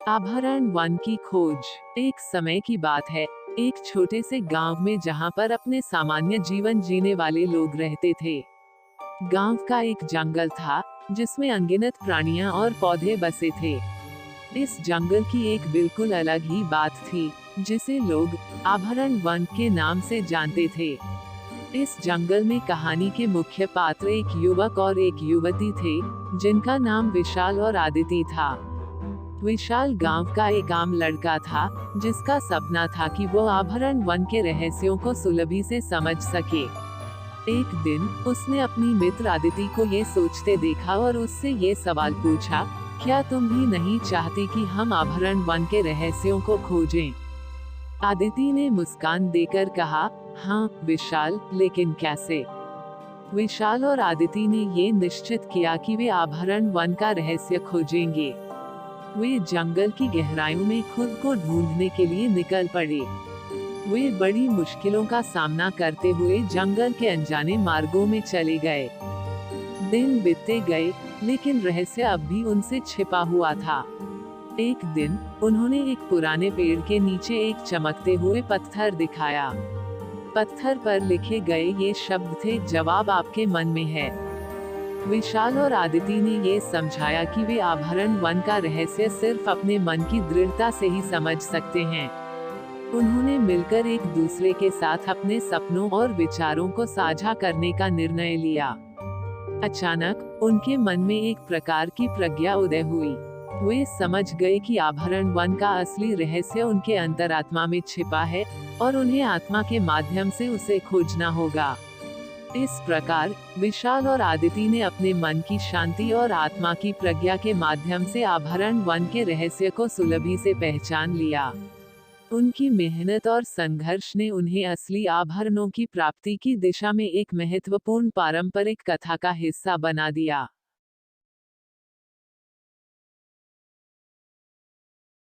आभरण one की खोज। एक समय की बात है, एक छोटे से गांव में जहां पर अपने सामान्य जीवन जीने वाले लोग रहते थे। गांव का एक जंगल था जिसमें अनगिनत प्राणियां और पौधे बसे थे। इस जंगल की एक बिल्कुल अलग ही बात थी, जिसे लोग आभरण वन के नाम से जानते थे। इस जंगल में कहानी के मुख्य पात्र एक युवक और एक युवती थे, जिनका नाम विशाल और आदिति था। विशाल गांव का एक आम लड़का था, जिसका सपना था कि वो आभरण वन के रहस्यों को सुलभी से समझ सके। एक दिन उसने अपनी मित्र आदिति को ये सोचते देखा और उससे ये सवाल पूछा, क्या तुम भी नहीं चाहती कि हम आभरण वन के रहस्यों को खोजें? आदिति ने मुस्कान देकर कहा, हाँ विशाल, लेकिन कैसे? विशाल और आदिति ने ये निश्चित किया कि वे आभरण वन का रहस्य खोजेंगे। वे जंगल की गहराइयों में खुद को ढूंढने के लिए निकल पड़े। वे बड़ी मुश्किलों का सामना करते हुए जंगल के अनजाने मार्गों में चले गए। दिन बीतते गए, लेकिन रहस्य अब भी उनसे छिपा हुआ था। एक दिन उन्होंने एक पुराने पेड़ के नीचे एक चमकते हुए पत्थर दिखाया। पत्थर पर लिखे गए ये शब्द थे, जवाब आपके मन में है। विशाल और आदिति ने ये समझाया कि वे आभरण वन का रहस्य सिर्फ अपने मन की दृढ़ता से ही समझ सकते हैं। उन्होंने मिलकर एक दूसरे के साथ अपने सपनों और विचारों को साझा करने का निर्णय लिया। अचानक उनके मन में एक प्रकार की प्रज्ञा उदय हुई। वे समझ गए कि आभरण वन का असली रहस्य उनके अंतरात्मा में छिपा है और उन्हें आत्मा के माध्यम से उसे खोजना होगा। इस प्रकार विशाल और आदिति ने अपने मन की शांति और आत्मा की प्रज्ञा के माध्यम से आभरण वन के रहस्य को सुलभी से पहचान लिया। उनकी मेहनत और संघर्ष ने उन्हें असली आभरणों की प्राप्ति की दिशा में एक महत्वपूर्ण पारंपरिक कथा का हिस्सा बना दिया।